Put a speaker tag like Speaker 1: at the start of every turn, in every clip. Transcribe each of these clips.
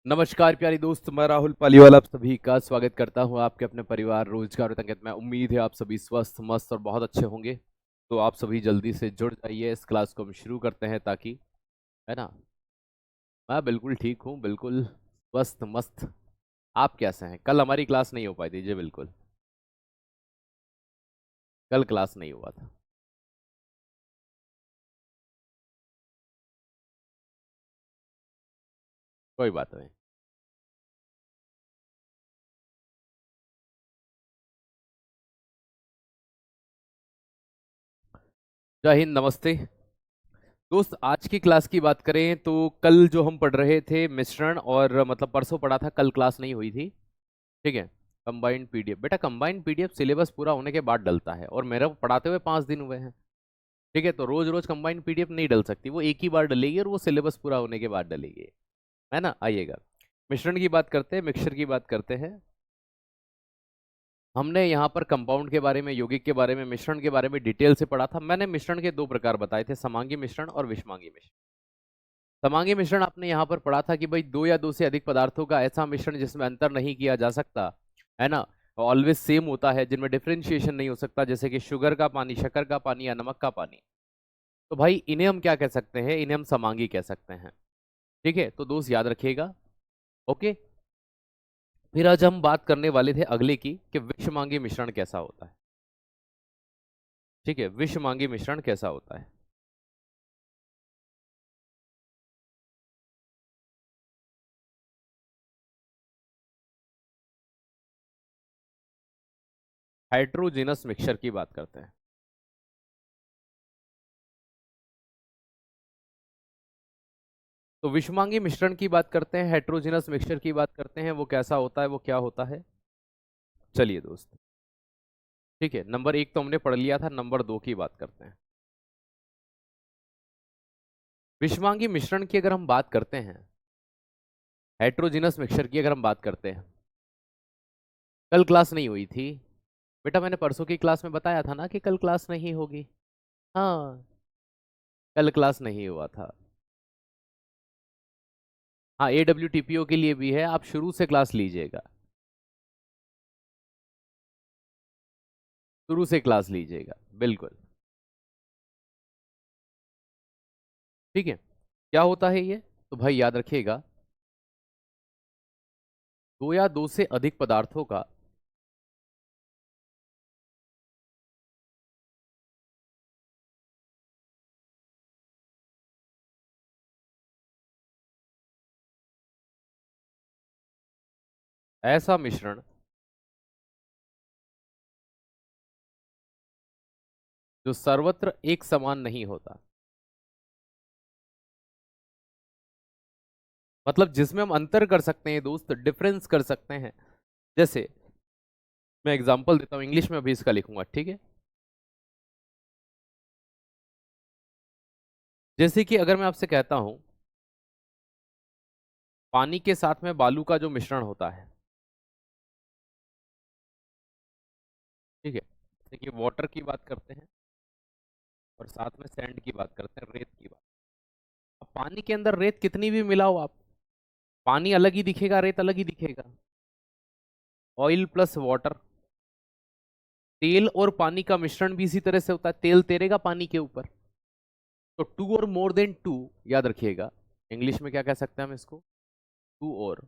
Speaker 1: नमस्कार प्यारी दोस्त, मैं राहुल पालीवाल आप सभी का स्वागत करता हूं आपके अपने परिवार रोजगार और तंगत में। उम्मीद है आप सभी स्वस्थ मस्त और बहुत अच्छे होंगे। तो आप सभी जल्दी से जुड़ जाइए, इस क्लास को हम शुरू करते हैं ताकि, है ना। मैं बिल्कुल ठीक हूँ, बिल्कुल स्वस्थ मस्त। आप कैसे हैं? कल हमारी क्लास नहीं हो पाई थी जी, बिल्कुल कल क्लास नहीं हुआ था। कोई बात नहीं। जय हिंद, नमस्ते दोस्त। आज की क्लास की बात करें तो कल जो हम पढ़ रहे थे मिश्रण, और मतलब परसों पढ़ा था, कल क्लास नहीं हुई थी। ठीक है। कंबाइंड पीडीएफ, बेटा कंबाइंड पीडीएफ सिलेबस पूरा होने के बाद डलता है, और मेरा पढ़ाते हुए 5 दिन हुए हैं। ठीक है, तो रोज रोज कंबाइंड पीडीएफ नहीं डल सकती, वो एक ही बार डलेगी और वो सिलेबस पूरा होने के बाद डलेगी। है ना, आइएगा। मिश्रण की बात करते हैं, मिक्सचर की बात करते हैं। हमने यहाँ पर कंपाउंड के बारे में, यौगिक के बारे में, मिश्रण के बारे में डिटेल से पढ़ा था। मैंने मिश्रण के 2 प्रकार बताए थे, समांगी मिश्रण और विषमांगी मिश्रण। समांगी मिश्रण आपने यहाँ पर पढ़ा था कि भाई दो या दो से अधिक पदार्थों का ऐसा मिश्रण जिसमें अंतर नहीं किया जा सकता, है ना, ऑलवेज सेम होता है, जिनमें डिफरेंशिएशन नहीं हो सकता, जैसे कि शुगर का पानी, शक्कर का पानी या नमक का पानी। तो भाई इन्हें हम क्या कह सकते हैं? इन्हें हम समांगी कह सकते हैं। ठीक है, तो दोस्त याद रखिएगा। ओके। फिर आज हम बात करने वाले थे अगले की, कि विषमांगी मिश्रण कैसा होता है। ठीक है, विषमांगी मिश्रण कैसा होता है। हाइड्रोजिनस मिक्सचर की बात करते हैं। तो विषमांगी मिश्रण की बात करते हैं, हेट्रोजिनस मिक्सचर की बात करते हैं, वो कैसा होता है, वो क्या होता है। चलिए दोस्त। ठीक है, नंबर 1 तो हमने पढ़ लिया था, नंबर 2 की बात करते हैं। विषमांगी मिश्रण की अगर हम बात करते हैं, हेट्रोजिनस मिक्सचर की अगर हम बात करते हैं, कल क्लास नहीं हुई थी। बेटा मैंने परसों की क्लास में बताया था ना कि कल क्लास नहीं होगी। हाँ, कल क्लास नहीं हुआ था। हाँ, AWTPO के लिए भी है, आप शुरू से क्लास लीजिएगा, शुरू से क्लास लीजिएगा, बिल्कुल। ठीक है, क्या होता है ये? तो भाई याद रखिएगा, दो या दो से अधिक पदार्थों का ऐसा मिश्रण जो सर्वत्र एक समान नहीं होता, मतलब जिसमें हम अंतर कर सकते हैं दोस्त, डिफरेंस कर सकते हैं। जैसे मैं एग्जांपल देता हूं, इंग्लिश में अभी इसका लिखूंगा, ठीक है। जैसे कि अगर मैं आपसे कहता हूं, पानी के साथ में बालू का जो मिश्रण होता है, ठीक है, जैसे कि वाटर की बात करते हैं और साथ में सैंड की बात करते हैं, रेत की बात। अब पानी के अंदर रेत कितनी भी मिलाओ आप, पानी अलग ही दिखेगा, रेत अलग ही दिखेगा। ऑयल प्लस वाटर, तेल और पानी का मिश्रण भी इसी तरह से होता है, तेल तैरेगा पानी के ऊपर। तो टू और मोर देन टू, याद रखिएगा, इंग्लिश में क्या कह सकते हैं हम इसको? टू और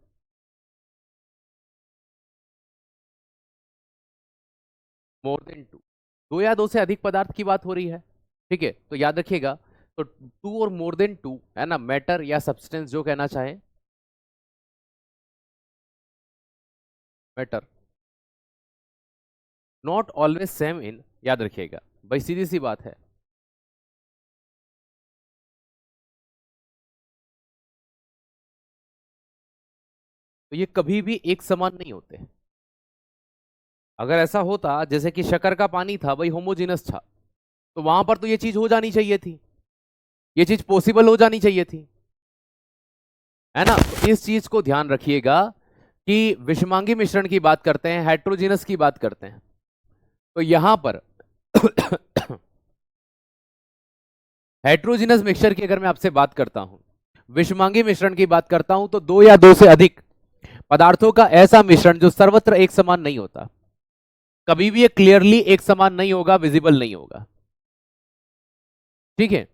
Speaker 1: मोर देन टू, दो या दो से अधिक पदार्थ की बात हो रही है। ठीक है, तो याद रखिएगा, तो टू और मोर देन टू, है ना, मैटर या सब्सटेंस जो कहना चाहे, matter not always same in, याद रखिएगा, भाई सीधी सी बात है। तो ये कभी भी एक समान नहीं होते। अगर ऐसा होता जैसे कि शक्कर का पानी था, भाई होमोजिनस था, तो वहां पर तो ये चीज हो जानी चाहिए थी, ये चीज पॉसिबल हो जानी चाहिए थी, है ना। तो इस चीज को ध्यान रखिएगा कि विषमांगी मिश्रण की बात करते हैं, हेट्रोजिनस की बात करते हैं, तो यहां पर हेट्रोजिनस मिक्सचर की अगर मैं आपसे बात करता हूं, विषमांगी मिश्रण की बात करता हूं तो दो या दो से अधिक पदार्थों का ऐसा मिश्रण जो सर्वत्र एक समान नहीं होता, कभी भी ये क्लियरली एक समान नहीं होगा, विजिबल नहीं होगा। ठीक है।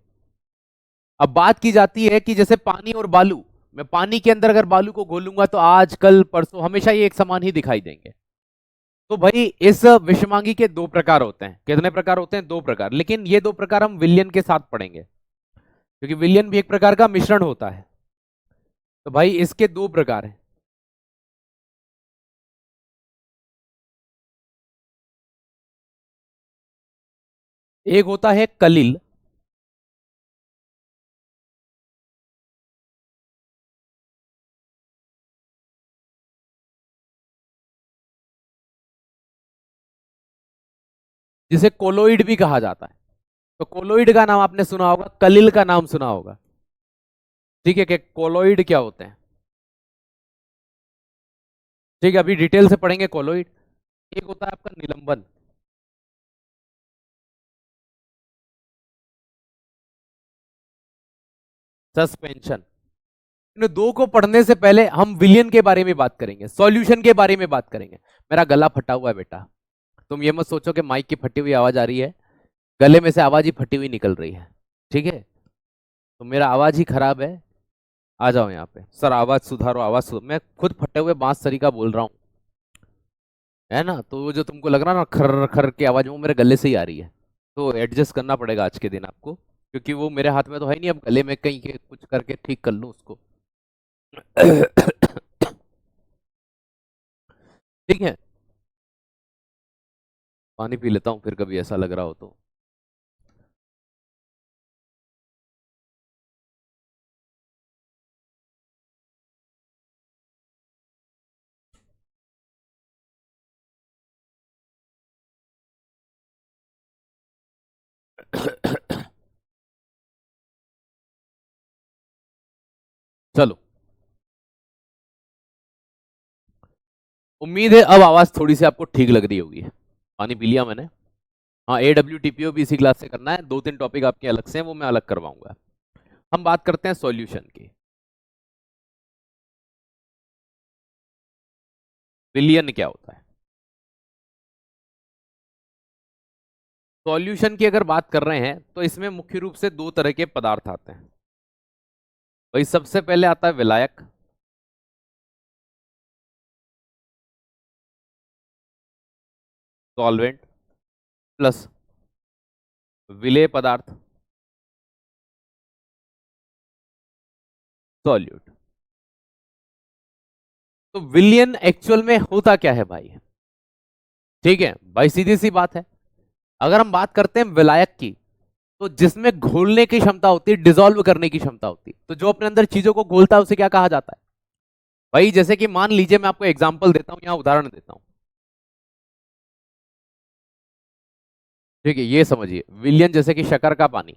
Speaker 1: अब बात की जाती है कि जैसे पानी और बालू, मैं पानी के अंदर अगर बालू को घोलूंगा तो आज कल परसों हमेशा ये एक समान ही दिखाई देंगे। तो भाई इस विषमांगी के दो प्रकार होते हैं। कितने प्रकार होते हैं? दो प्रकार। लेकिन ये दो प्रकार हम विलयन के साथ पढ़ेंगे, क्योंकि विलयन भी एक प्रकार का मिश्रण होता है। तो भाई इसके दो प्रकार हैं। एक होता है कलिल, जिसे कोलोइड भी कहा जाता है। तो कोलोइड का नाम आपने सुना होगा, कलिल का नाम सुना होगा। ठीक है, कि कोलोइड क्या होते हैं। ठीक है, अभी डिटेल से पढ़ेंगे कोलोइड। एक होता है आपका निलंबन। सस्पेंशन। इन दो को पढ़ने से पहले हम विलियन के बारे में बात करेंगे, सॉल्यूशन के बारे में बात करेंगे। मेरा गला फटा हुआ है बेटा, तुम ये मत सोचो कि माइक की फटी हुई आवाज आ रही है, गले में से आवाज ही फटी हुई निकल रही है। ठीक है, तो मेरा आवाज ही खराब है। आ जाओ यहाँ पे सर, आवाज सुधारो, आवाज सुधारो। मैं खुद फटे हुए बांस सरी का बोल रहा हूँ, है ना। तो वो जो तुमको लग रहा ना खर खर की आवाज, वो मेरे गले से ही आ रही है। तो एडजस्ट करना पड़ेगा आज के दिन आपको, क्योंकि वो मेरे हाथ में तो है नहीं, अब गले में कहीं के कुछ करके ठीक कर लूँ उसको। ठीक है, पानी पी लेता हूँ फिर कभी ऐसा लग रहा हो तो। चलो, उम्मीद है अब आवाज थोड़ी सी आपको ठीक लग रही होगी। पानी पी लिया मैंने। हाँ, AWTPO भी इसी क्लास से करना है, दो तीन टॉपिक आपके अलग से हैं, वो मैं अलग करवाऊंगा। हम बात करते हैं सॉल्यूशन की। विलियन क्या होता है? सॉल्यूशन की अगर बात कर रहे हैं तो इसमें मुख्य रूप से दो तरह के पदार्थ आते हैं। भाई सबसे पहले आता है विलायक, सॉल्वेंट, प्लस विलेय पदार्थ, सॉल्यूट। तो विलियन एक्चुअल में होता क्या है भाई? ठीक है भाई, सीधी सी बात है। अगर हम बात करते हैं विलायक की, तो जिसमें घोलने की क्षमता होती है, डिसॉल्व करने की क्षमता होती है, तो जो अपने अंदर चीजों को घोलता है उसे क्या कहा जाता है? भाई जैसे कि मान लीजिए, मैं आपको एग्जांपल देता हूं, यहां उदाहरण देता हूं। ठीक है, ये समझिए, विलियन जैसे कि शक्कर का पानी।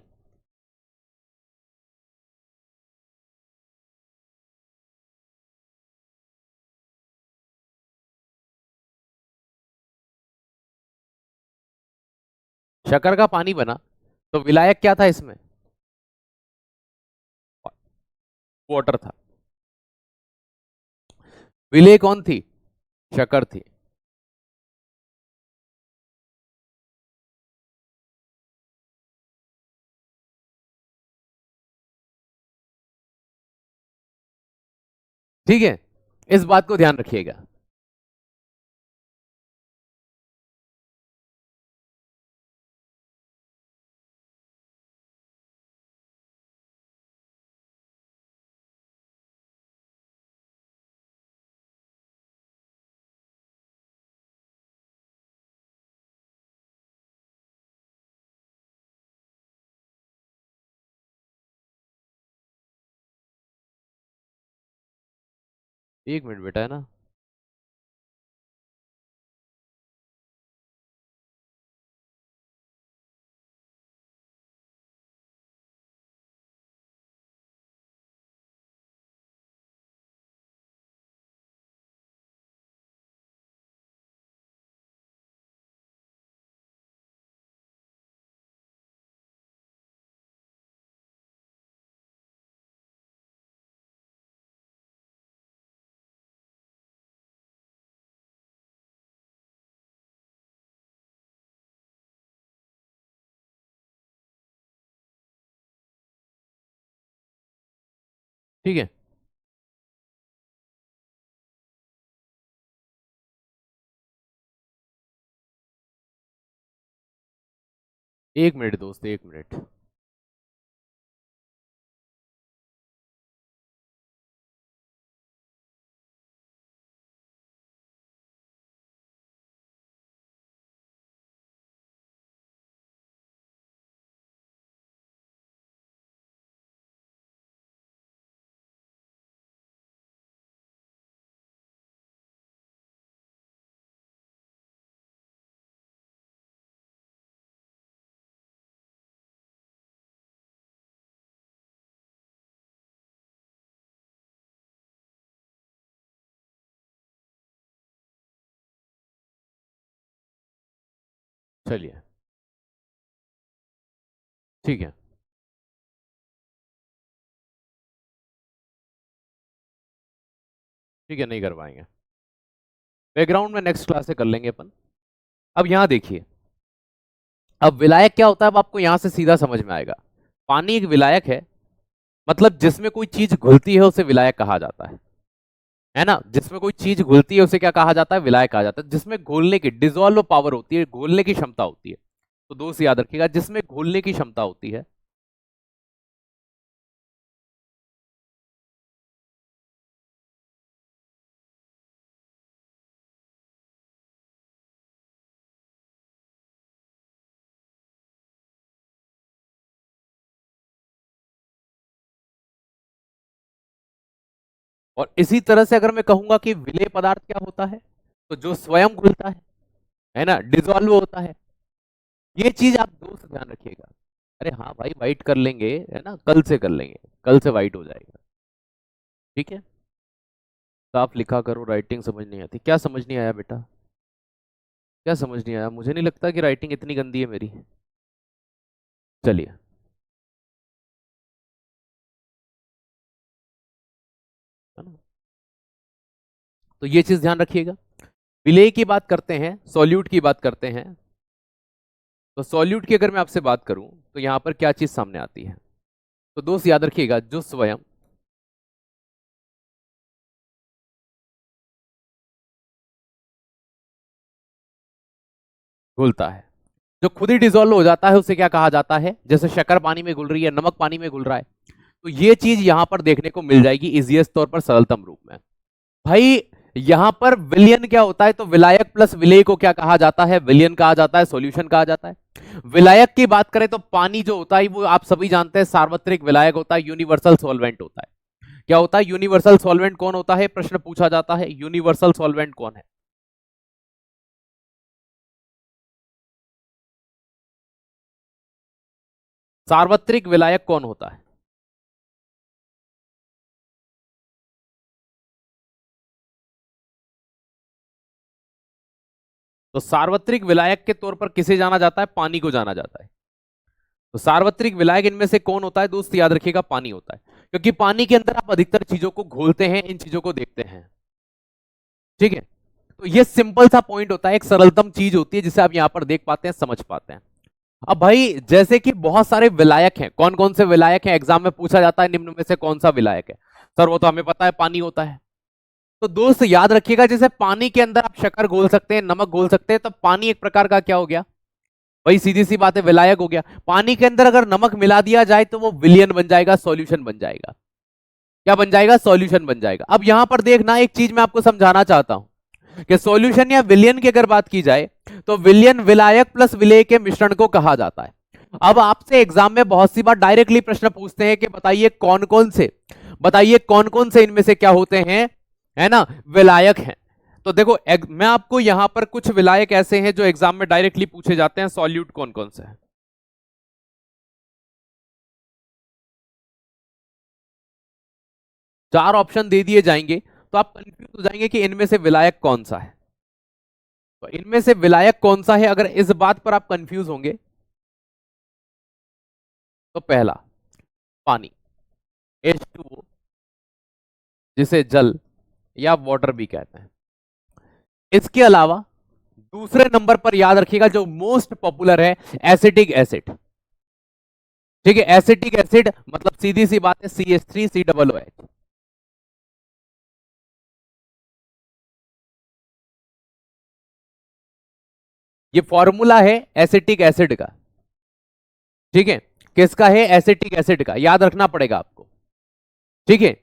Speaker 1: शक्कर का पानी बना, तो विलायक क्या था इसमें? वाटर था। विलेय कौन थी? शक्कर थी। ठीक है, इस बात को ध्यान रखिएगा। एक मिनट बेटा, है ना। ठीक है। एक मिनट दोस्त, एक मिनट। चलिए, ठीक है, ठीक है, नहीं कर पाएंगे। बैकग्राउंड में नेक्स्ट क्लास से कर लेंगे अपन। अब यहां देखिए, अब विलायक क्या होता है, अब आपको यहां से सीधा समझ में आएगा। पानी एक विलायक है, मतलब जिसमें कोई चीज घुलती है उसे विलायक कहा जाता है ना। जिसमें कोई चीज घुलती है उसे क्या कहा जाता है, विलायक कहा जाता है। जिसमें घोलने की डिजोल्व पावर होती है, घोलने की क्षमता होती है। तो दोस्त याद रखिएगा, जिसमें घोलने की क्षमता होती है। और इसी तरह से अगर मैं कहूंगा कि विलेय पदार्थ क्या होता है, तो जो स्वयं घुलता है ना, डिजोल्व होता है। ये चीज आप दोस्त ध्यान रखिएगा। अरे हाँ भाई, वाइट कर लेंगे, है ना, कल से कर लेंगे, कल से वाइट हो जाएगा। ठीक है। साफ लिखा करो, राइटिंग समझ नहीं आती। क्या समझ नहीं आया बेटा, क्या समझ नहीं आया? मुझे नहीं लगता कि राइटिंग इतनी गंदी है मेरी। चलिए, है ना। तो ये चीज ध्यान रखिएगा। विलेय की बात करते हैं, सॉल्यूट की बात करते हैं। तो सॉल्यूट की अगर मैं आपसे बात करूं तो यहां पर क्या चीज सामने आती है? तो दोस्त याद रखिएगा, जो स्वयं घुलता है, जो खुद ही डिजोल्व हो जाता है, उसे क्या कहा जाता है? जैसे शक्कर पानी में घुल रही है, नमक पानी में घुल रहा है। तो ये चीज यहां पर देखने को मिल जाएगी इजिएस्ट तौर पर, सरलतम रूप में। भाई यहां पर विलयन क्या होता है, तो विलायक प्लस विलेय को क्या कहा जाता है? विलयन कहा जाता है, सॉल्यूशन कहा जाता है। विलायक की बात करें तो पानी जो होता है वो आप सभी जानते हैं सार्वत्रिक विलायक होता है, यूनिवर्सल सॉल्वेंट होता है। क्या होता है? यूनिवर्सल सॉल्वेंट कौन होता है, प्रश्न पूछा जाता है, यूनिवर्सल सॉल्वेंट कौन है? सार्वत्रिक विलायक कौन होता है? तो सार्वत्रिक विलायक के तौर पर किसे जाना जाता है? पानी को जाना जाता है। तो सार्वत्रिक विलायक इनमें से कौन होता है दोस्त? याद रखिएगा, पानी होता है। क्योंकि पानी के अंदर आप अधिकतर चीजों को घोलते हैं, इन चीजों को देखते हैं। ठीक है। तो ये सिंपल सा पॉइंट होता है, एक सरलतम चीज होती है जिसे आप यहां पर देख पाते हैं, समझ पाते हैं। अब भाई जैसे कि बहुत सारे विलायक हैं, कौन कौन से विलायक हैं एग्जाम में पूछा जाता है, निम्न में से कौन सा विलायक है? सर वो तो हमें पता है, पानी होता है। तो दोस्त याद रखिएगा, जैसे पानी के अंदर आप शक्कर घोल सकते हैं, नमक घोल सकते हैं, तो पानी एक प्रकार का क्या हो गया? वही सीधी सी बात है, विलायक हो गया। पानी के अंदर अगर नमक मिला दिया जाए तो वो विलियन बन जाएगा, सॉल्यूशन बन जाएगा। क्या बन जाएगा? सॉल्यूशन बन जाएगा। अब यहां पर देखना, एक चीज मैं आपको समझाना चाहता हूं कि सॉल्यूशन या विलियन की अगर बात की जाए तो विलियन विलायक प्लस विलेय के मिश्रण को कहा जाता है। अब आपसे एग्जाम में बहुत सी बार डायरेक्टली प्रश्न पूछते हैं कि बताइए कौन कौन से, बताइए कौन कौन से इनमें से क्या होते हैं, है ना, विलायक हैं। तो देखो मैं आपको यहां पर कुछ विलायक ऐसे हैं जो एग्जाम में डायरेक्टली पूछे जाते हैं, सॉल्यूट कौन कौन से हैं। चार ऑप्शन दे दिए जाएंगे तो आप कंफ्यूज हो जाएंगे कि इनमें से विलायक कौन सा है। तो इनमें से विलायक कौन सा है, अगर इस बात पर आप कंफ्यूज होंगे तो पहला, पानी, H2O, जिसे जल या वाटर भी कहते हैं। इसके अलावा दूसरे नंबर पर याद रखिएगा, जो मोस्ट पॉपुलर है, एसिटिक एसिड। ठीक है, एसिटिक एसिड मतलब सीधी सी बात है, CH3 COOH। ये फॉर्मूला है एसिटिक एसिड का, ठीक है, किसका है, एसिटिक एसिड का, याद रखना पड़ेगा आपको, ठीक है।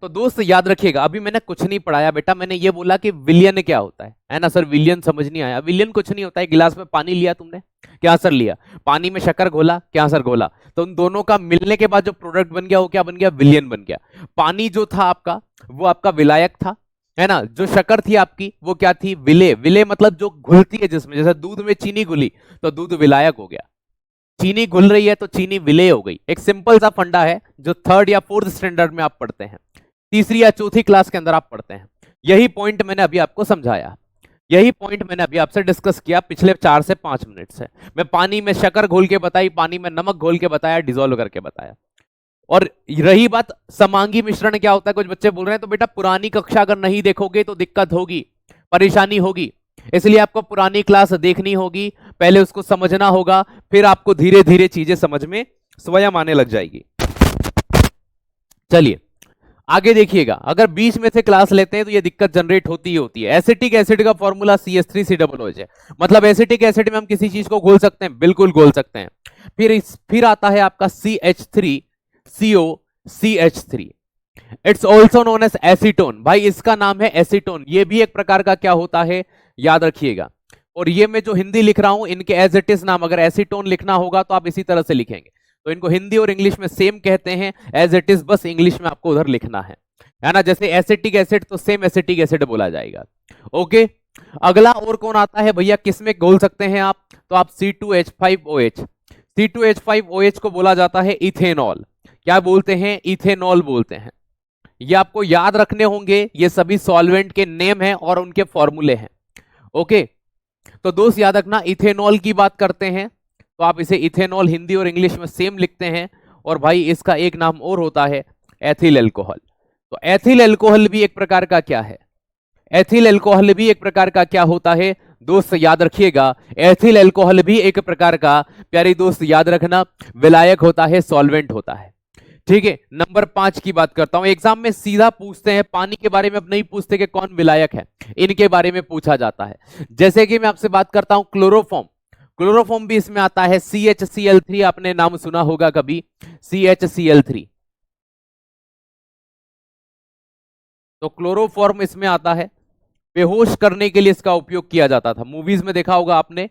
Speaker 1: तो दोस्त याद रखिएगा, अभी मैंने कुछ नहीं पढ़ाया बेटा, मैंने ये बोला कि विलियन क्या होता है ना सर, विलियन समझ नहीं आया। विलियन कुछ नहीं होता है, गिलास में पानी लिया तुमने, क्या सर लिया, पानी में शक्कर घोला, क्या सर घोला, तो उन दोनों का मिलने के बाद जो प्रोडक्ट बन गया वो क्या बन गया, विलियन बन गया। पानी जो था आपका वो आपका विलायक था, है ना, जो शक्कर थी आपकी वो क्या थी, विले, विले मतलब जो घुलती है जिसमें, जैसे दूध में चीनी घुली तो दूध विलायक हो गया, चीनी घुल रही है तो चीनी विलेय हो गई। एक सिंपल सा फंडा है जो थर्ड या फोर्थ स्टैंडर्ड में आप पढ़ते हैं, तीसरी या चौथी क्लास के अंदर आप पढ़ते हैं। यही पॉइंट मैंने अभी आपको समझाया, यही पॉइंट मैंने अभी आपसे डिस्कस किया पिछले 4 से 5 मिनट से। मैं पानी में शक्कर घोल के बताई, पानी में नमक घोल के बताया, डिजोल्व करके बताया। और रही बात समांगी मिश्रण क्या होता है, कुछ बच्चे बोल रहे हैं तो बेटा पुरानी कक्षा अगर नहीं देखोगे तो दिक्कत होगी, परेशानी होगी, इसलिए आपको पुरानी क्लास देखनी होगी, पहले उसको समझना होगा, फिर आपको धीरे धीरे चीजें समझ में स्वयं आने लग जाएगी। चलिए आगे देखिएगा, अगर बीच में से क्लास लेते हैं तो ये दिक्कत जनरेट होती ही होती है। एसिटिक एसिड का फॉर्मूला CH3COOH है, मतलब एसिटिक एसिड में हम किसी चीज को घोल सकते हैं, बिल्कुल घोल सकते हैं। फिर आता है आपका CH3COCH3, it's also known as acetone, भाई इसका नाम है एसीटोन, ये भी एक प्रकार का क्या होता है, याद रखिएगा। और ये मैं जो हिंदी लिख रहा हूं इनके एज इट इज नाम, अगर एसीटोन लिखना होगा तो आप इसी तरह से लिखेंगे, तो इनको हिंदी और इंग्लिश में सेम कहते हैं, एज इट इज, बस इंग्लिश में आपको उधर लिखना है ना, जैसे एसिटिक एसिड तो सेम एसिटिक एसिड बोला जाएगा। ओके, अगला और कौन आता है भैया, किसमें घोल सकते हैं आप, तो आप C2H5OH, C2H5OH को बोला जाता है इथेनॉल, क्या बोलते हैं, इथेनॉल बोलते हैं। ये आपको याद रखने होंगे, ये सभी सॉल्वेंट के नेम हैं और उनके फॉर्मूले हैं। ओके, तो दोस्त याद रखना, इथेनॉल की बात करते हैं तो आप इसे इथेनॉल हिंदी और इंग्लिश में सेम लिखते हैं, और भाई इसका एक नाम और होता है एथिल अल्कोहल। तो एथिल अल्कोहल भी एक प्रकार का क्या है, एथिल अल्कोहल भी एक प्रकार का क्या होता है, दोस्त याद रखिएगा, एथिल अल्कोहल भी एक प्रकार का, प्यारे दोस्त याद रखना, विलायक होता है, सॉल्वेंट होता है। ठीक है, नंबर 5 की बात करता हूं, एग्जाम में सीधा पूछते हैं, पानी के बारे में अब नहीं पूछते कि कौन विलायक है, इनके बारे में पूछा जाता है। जैसे कि मैं आपसे बात करता हूं क्लोरोफॉर्म, क्लोरोफॉर्म भी इसमें आता है, CHCl3, आपने नाम सुना होगा कभी, CHCl3, तो क्लोरोफॉर्म इसमें आता है, बेहोश करने के लिए इसका उपयोग किया जाता था, मूवीज में देखा होगा आपने,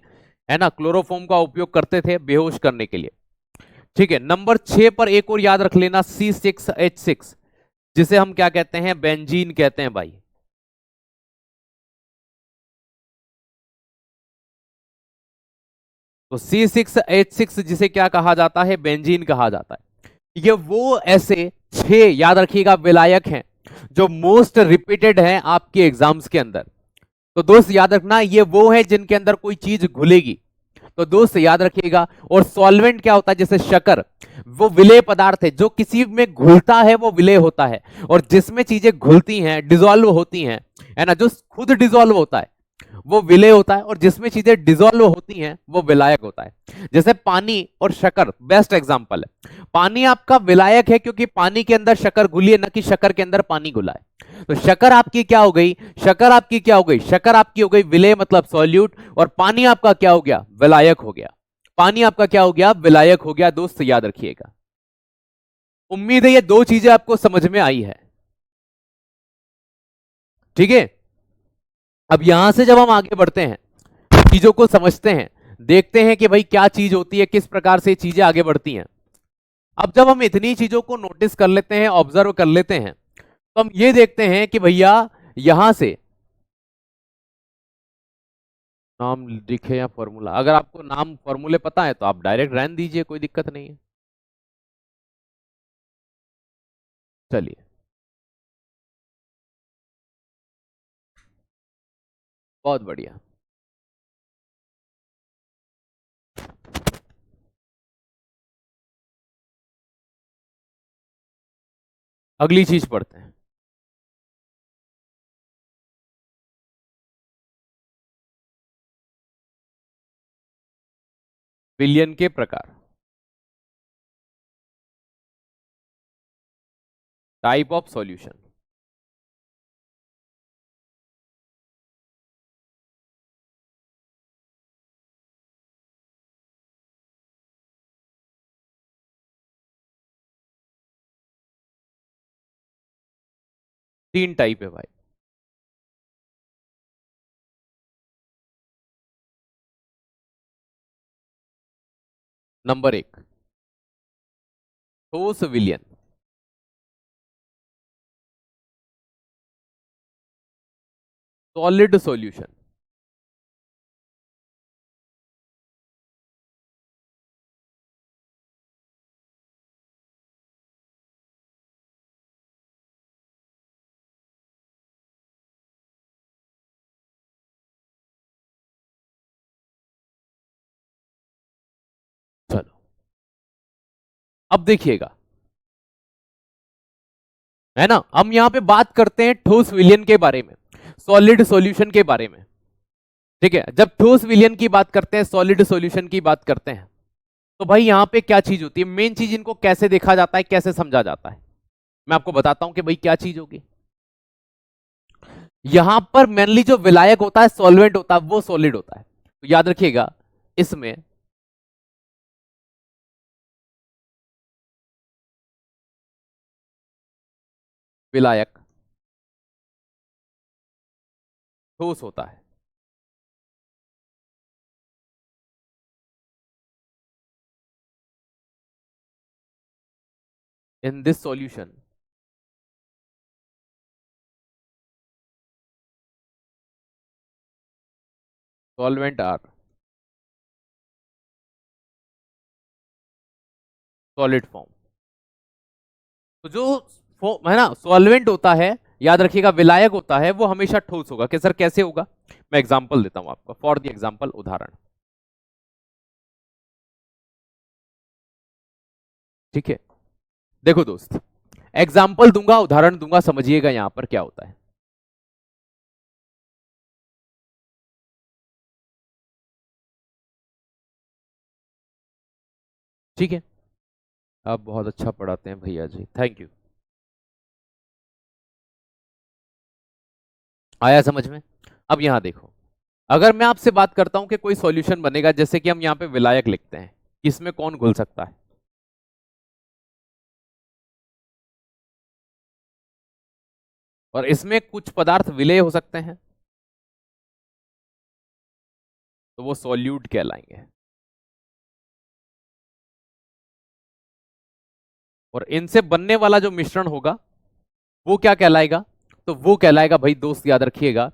Speaker 1: है ना, क्लोरोफॉर्म का उपयोग करते थे बेहोश करने के लिए। ठीक है, नंबर 6 पर एक और याद रख लेना, C6H6, जिसे हम क्या कहते हैं, बेंजीन कहते हैं भाई। तो C6H6 जिसे क्या कहा जाता है, बेंजीन कहा जाता है। ये वो ऐसे 6 याद रखिएगा विलायक हैं जो मोस्ट रिपीटेड हैं आपके एग्जाम्स के अंदर। तो दोस्त याद रखना, ये वो है जिनके अंदर कोई चीज घुलेगी, तो दोस्त याद रखिएगा। और सॉल्वेंट क्या होता है, जैसे शक्कर, वो विलेय पदार्थ है, जो किसी में घुलता है वो विलेय होता है, और जिसमें चीजें घुलती हैं, डिजोल्व होती हैं, है ना, जो खुद डिजोल्व होता है वो विलेय होता है, और जिसमें चीजें डिजोल्व होती हैं वो विलायक होता है। जैसे पानी और शक्कर बेस्ट एग्जांपल है, पानी आपका विलायक है क्योंकि पानी के अंदर शक्कर घुली है, न कि शक्कर के अंदर पानी घुला है। तो शक्कर आपकी क्या हो गई, शक्कर आपकी क्या हो गई, शक्कर आपकी हो गई विलेय मतलब सॉल्यूट, और पानी आपका क्या हो गया, विलायक हो गया, पानी आपका क्या हो गया, विलायक हो गया। दोस्त याद रखिएगा, उम्मीद है ये दो चीजें आपको समझ में आई है, ठीक है। अब यहां से जब हम आगे बढ़ते हैं, चीजों को समझते हैं, देखते हैं कि भाई क्या चीज होती है, किस प्रकार से चीजें आगे बढ़ती हैं। अब जब हम इतनी चीजों को नोटिस कर लेते हैं, ऑब्जर्व कर लेते हैं, तो हम ये देखते हैं कि भैया यहां से नाम लिखे या फॉर्मूला, अगर आपको नाम फॉर्मूले पता है तो आप डायरेक्ट रहने दीजिए, कोई दिक्कत नहीं है। चलिए, बहुत बढ़िया, अगली चीज पढ़ते हैं। विलयन के प्रकार, टाइप ऑफ सॉल्यूशन। 3 टाइप है भाई। नंबर 1, ठोस विलयन। Solid solution. चलो अब देखिएगा, है ना, हम यहां पे बात करते हैं ठोस विलयन के बारे में, सॉलिड सॉल्यूशन के बारे में। ठीक है, जब ठोस विलयन की बात करते हैं, सॉलिड सॉल्यूशन की बात करते हैं, तो भाई यहां पे क्या चीज होती है, मेन चीज इनको कैसे देखा जाता है, कैसे समझा जाता है, मैं आपको बताता हूं कि भाई क्या चीज होगी। यहां पर मेनली जो विलायक होता है, सॉल्वेंट होता है, वो सॉलिड होता है। तो याद रखिएगा, इसमें विलायक ठोस होता है। In this solution solvent are solid form. तो जो है ना सॉल्वेंट होता है, याद रखिएगा, विलायक होता है, वो हमेशा ठोस होगा। कि सर कैसे होगा, मैं एग्जांपल देता हूं आपको, फॉर द एग्जांपल, उदाहरण। ठीक है, देखो दोस्त, एग्जाम्पल दूंगा, उदाहरण दूंगा, समझिएगा यहां पर क्या होता है। ठीक है, आप बहुत अच्छा पढ़ाते हैं भैया जी, थैंक यू। आया समझ में। अब यहां देखो, अगर मैं आपसे बात करता हूं कि कोई सॉल्यूशन बनेगा, जैसे कि हम यहां पे विलायक लिखते हैं, इसमें कौन घुल सकता है, और इसमें कुछ पदार्थ विलेय हो सकते हैं, तो वो सॉल्यूट कहलाएंगे। और इनसे बनने वाला जो मिश्रण होगा, वो क्या कहलाएगा, तो वो कहलाएगा भाई दोस्त, याद रखिएगा,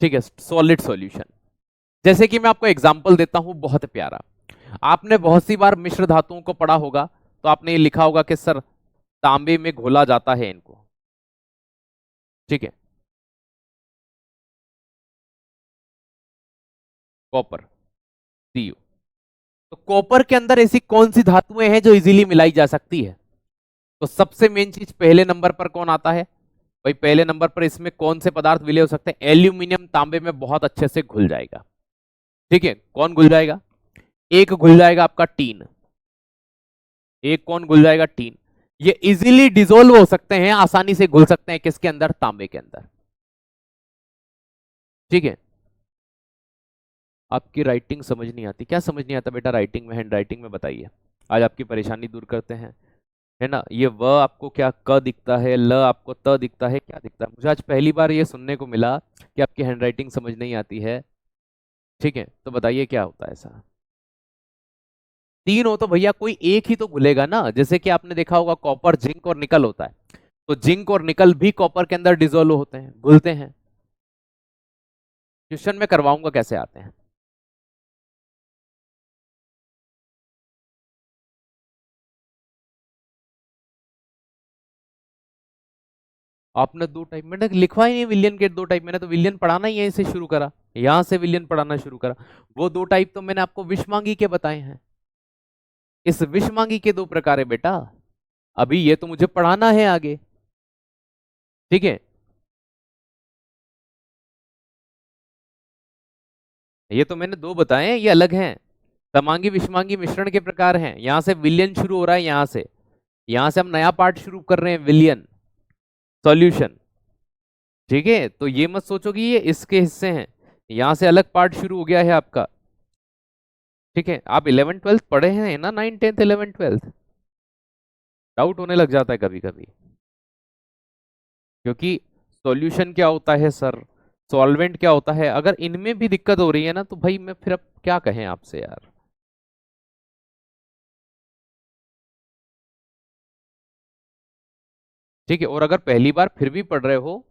Speaker 1: ठीक है, सॉलिड सॉल्यूशन। जैसे कि मैं आपको एग्जांपल देता हूं बहुत प्यारा, आपने बहुत सी बार मिश्र धातुओं को पढ़ा होगा, तो आपने ये लिखा होगा कि सर तांबे में घोला जाता है इनको। ठीक है, कॉपर, सीयू। तो कॉपर के अंदर ऐसी कौन सी धातुएं हैं जो इजीली मिलाई जा सकती है, तो सबसे मेन चीज पहले नंबर पर कौन आता है भाई, पहले नंबर पर इसमें कौन से पदार्थ विलय हो सकते हैं, एल्यूमिनियम तांबे में बहुत अच्छे से घुल जाएगा। ठीक है, कौन घुल जाएगा, एक घुल जाएगा आपका टीन, एक कौन घुल जाएगा, टीन। ये इजीली डिसोल्व हो सकते हैं, आसानी से घुल सकते हैं, किसके अंदर, तांबे के अंदर। ठीक है, आपकी राइटिंग समझ नहीं आती, क्या समझ नहीं आता बेटा राइटिंग में, हैंड राइटिंग में, बताइए। आज आपकी परेशानी दूर करते हैं, है ना। ये व आपको क्या क दिखता है, ल आपको त दिखता है, क्या दिखता है, मुझे आज पहली बार ये सुनने को मिला कि आपकी हैंड राइटिंग समझ नहीं आती है। ठीक है, तो बताइए क्या होता है ऐसा। तीन हो तो भैया कोई एक ही तो घुलेगा ना, जैसे कि आपने देखा होगा कॉपर, जिंक और निकल होता है, तो जिंक और निकल भी कॉपर के अंदर डिजोल्व होते हैं, घुलते हैं। क्वेश्चन में करवाऊंगा कैसे आते हैं। आपने दो टाइप, मैंने लिखवा ही नहीं विलियन के दो टाइप, मैंने तो विलियन पढ़ाना ही यहीं से शुरू करा, यहां से विलियन पढ़ाना शुरू करा। वो दो टाइप तो मैंने आपको विषमांगी के बताए हैं। इस विषमांगी के दो प्रकार है बेटा, अभी ये तो मुझे पढ़ाना है आगे। ठीक है, ये तो मैंने दो बताए हैं, ये अलग हैं। समांगी विषमांगी मिश्रण के प्रकार हैं, यहां से विलियन शुरू हो रहा है, यहां से हम नया पार्ट शुरू कर रहे हैं, विलियन सॉल्यूशन। ठीक है, तो ये मत सोचो कि ये इसके हिस्से हैं, यहां से अलग पार्ट शुरू हो गया है आपका। ठीक है, आप 11th 12th पढ़े हैं ना, 9th 10th 11th 12th, doubt होने लग जाता है कभी कभी, क्योंकि सॉल्यूशन क्या होता है सर, सॉल्वेंट क्या होता है, अगर इनमें भी दिक्कत हो रही है ना तो भाई मैं फिर अब क्या कहें आपसे यार। ठीक है, और अगर पहली बार फिर भी पढ़ रहे हो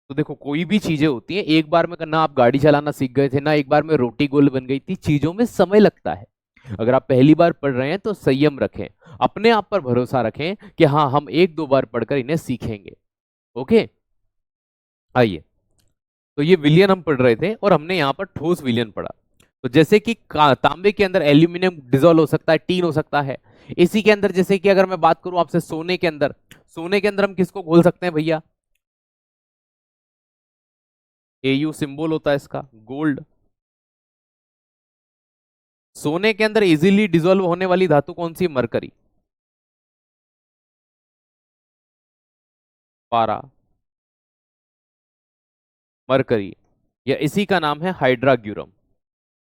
Speaker 1: तो देखो कोई भी चीजें होती हैं, एक बार में करना, आप गाड़ी चलाना सीख गए थे ना, एक बार में रोटी गोल बन गई थी, चीजों में समय लगता है। अगर आप पहली बार पढ़ रहे हैं तो संयम रखें, अपने आप पर भरोसा रखें कि हाँ हम एक दो बार पढ़कर इन्हें सीखेंगे। ओके, आइए, तो ये विलियन हम पढ़ रहे थे और हमने यहाँ पर ठोस विलियन पढ़ा। तो जैसे कि तांबे के अंदर एल्यूमिनियम डिजोल्व हो सकता है, टीन हो सकता है। इसी के अंदर जैसे कि अगर मैं बात करूं आपसे सोने के अंदर, सोने के अंदर हम किसको घोल सकते हैं भैया, एयू सिंबल होता है इसका, गोल्ड। सोने के अंदर इजीली डिसॉल्व होने वाली धातु कौन सी, मरकरी, पारा, मरकरी, या इसी का नाम है हाइड्राग्यूरम।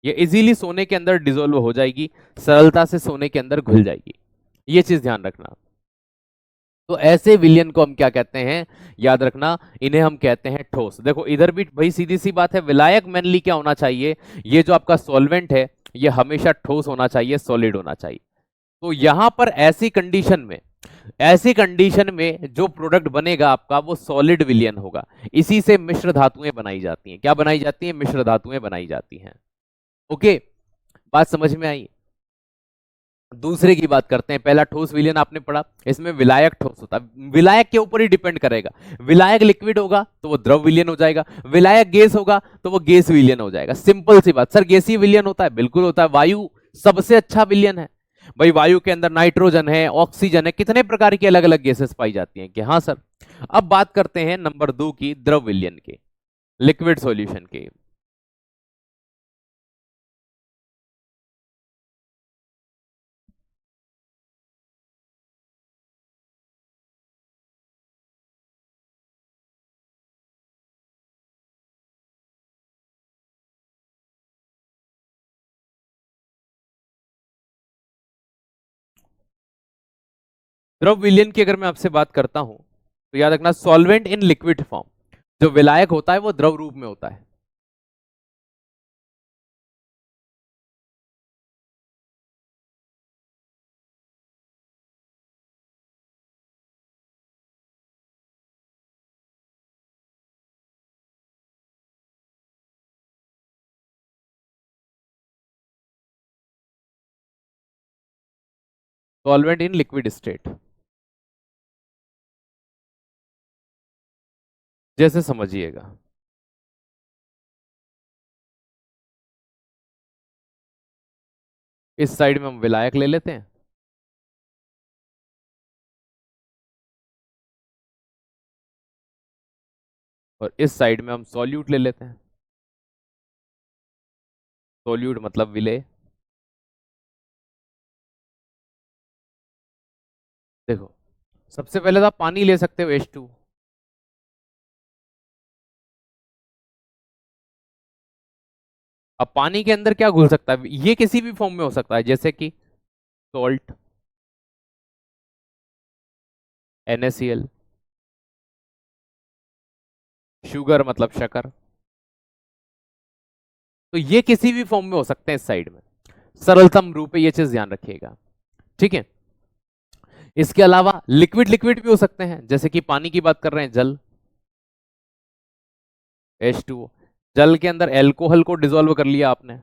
Speaker 1: ये इजीली सोने के अंदर डिसॉल्व हो जाएगी, सरलता से सोने के अंदर घुल जाएगी, ये चीज ध्यान रखना। तो ऐसे विलयन को हम क्या कहते हैं, याद रखना, इन्हें हम कहते हैं ठोस। देखो इधर भी भाई सीधी सी बात है, विलायक मेनली क्या होना चाहिए, ये जो आपका सॉल्वेंट है ये हमेशा ठोस होना चाहिए, सॉलिड होना चाहिए। तो यहां पर ऐसी कंडीशन में, ऐसी कंडीशन में जो प्रोडक्ट बनेगा आपका वो सॉलिड विलयन होगा। इसी से मिश्र धातुएं बनाई जाती हैं, क्या बनाई जाती हैं, मिश्र धातुएं बनाई जाती हैं। ओके, बात समझ में आई। दूसरे की बात करते हैं, पहला ठोस विलयन आपने पढ़ा, इसमें विलायक ठोस होता है, विलायक के ऊपर ही डिपेंड करेगा। विलायक लिक्विड होगा तो वो द्रव विलयन हो जाएगा, विलायक गैस होगा तो वो गैस विलयन हो जाएगा। सिंपल सी बात। सर गैसीय विलयन होता है, बिल्कुल होता है, वायु सबसे अच्छा विलयन है भाई। वायु के अंदर नाइट्रोजन है, ऑक्सीजन है, कितने प्रकार की अलग अलग गैसेस पाई जाती हैं कि हाँ सर। अब बात करते हैं नंबर 2 की, द्रव विलयन के, लिक्विड सॉल्यूशन के। द्रव विलयन की अगर मैं आपसे बात करता हूं तो याद रखना, सॉल्वेंट इन लिक्विड फॉर्म, जो विलायक होता है वो द्रव रूप में होता है। सॉल्वेंट इन लिक्विड स्टेट, जैसे समझिएगा, इस साइड में हम विलायक ले लेते हैं और इस साइड में हम सॉल्यूट ले लेते हैं। सॉल्यूट मतलब विलेय। देखो सबसे पहले तो आप पानी ले सकते हो, H2। अब पानी के अंदर क्या घुल सकता है, ये किसी भी फॉर्म में हो सकता है, जैसे कि सॉल्ट, NaCl, शुगर मतलब शक्कर, तो ये किसी भी फॉर्म में हो सकते हैं इस साइड में, सरलतम रूप है, ये चीज ध्यान रखिएगा। ठीक है, इसके अलावा लिक्विड लिक्विड भी हो सकते हैं, जैसे कि पानी की बात कर रहे हैं, जल, H2O। जल के अंदर एल्कोहल को डिसॉल्व कर लिया आपने,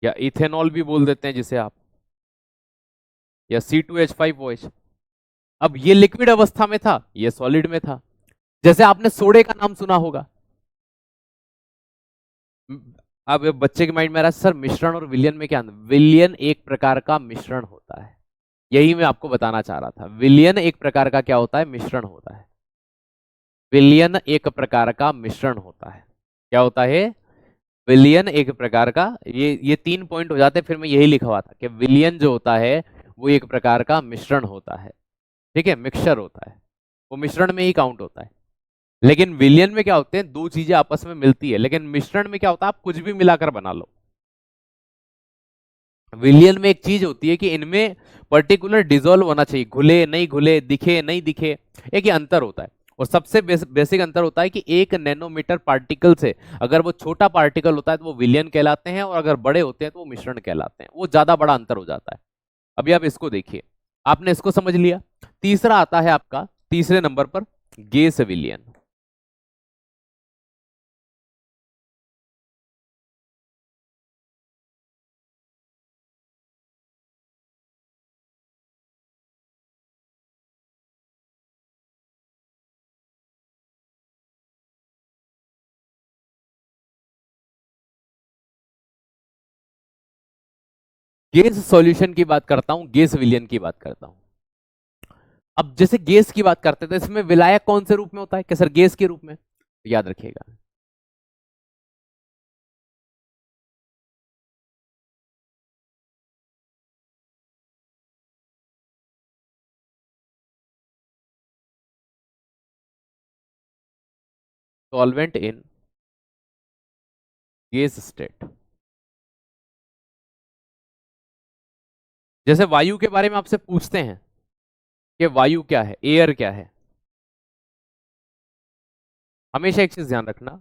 Speaker 1: या इथेनॉल भी बोल देते हैं जिसे आप, या C2H5OH। अब ये लिक्विड अवस्था में था, ये सॉलिड में था। जैसे आपने सोडे का नाम सुना होगा। अब बच्चे के माइंड में आ रहा है, सर मिश्रण और विलयन में क्या अंतर? विलयन एक प्रकार का मिश्रण होता है, यही मैं आपको बताना चाह रहा था। विलयन एक प्रकार का क्या होता है, मिश्रण होता है। विलयन एक प्रकार का मिश्रण होता है, क्या होता है, विलयन एक प्रकार का, ये 3 पॉइंट हो जाते हैं, फिर मैं यही लिखा हुआ था कि विलयन जो होता है वो एक प्रकार का मिश्रण होता है। ठीक है, मिक्सचर होता है, वो मिश्रण में ही काउंट होता है। लेकिन विलयन में क्या होते हैं, दो चीजें आपस में मिलती है, लेकिन मिश्रण में क्या होता है, आप कुछ भी मिलाकर बना लो। विलियन में एक चीज होती है कि इनमें पर्टिकुलर डिजोल्व होना चाहिए, घुले नहीं घुले, दिखे नहीं दिखे, एक ये अंतर होता है। और सबसे बेसिक अंतर होता है कि एक नैनोमीटर पार्टिकल से अगर वो छोटा पार्टिकल होता है तो वो विलियन कहलाते हैं, और अगर बड़े होते हैं तो वो मिश्रण कहलाते हैं। वो ज्यादा बड़ा अंतर हो जाता है। अभी आप इसको देखिए, आपने इसको समझ लिया। तीसरा आता है आपका तीसरे नंबर पर गैस विलियन। गैस सॉल्यूशन की बात करता हूं, गैस विलियन की बात करता हूं। अब जैसे गैस की बात करते थे, इसमें विलायक कौन से रूप में होता है? क्या सर गैस के रूप में? याद रखिएगा। Solvent in gas state. जैसे वायु के बारे में आपसे पूछते हैं कि वायु क्या है, एयर क्या है, हमेशा एक चीज ध्यान रखना,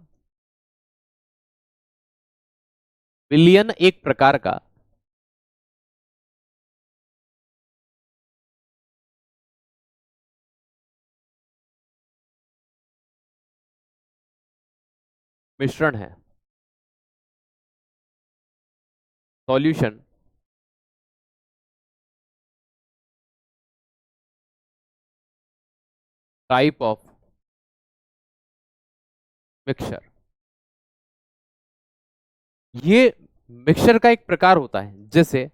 Speaker 1: विलियन एक प्रकार का मिश्रण है। Solution type of mixture. ये मिक्सचर का एक प्रकार होता है। जैसे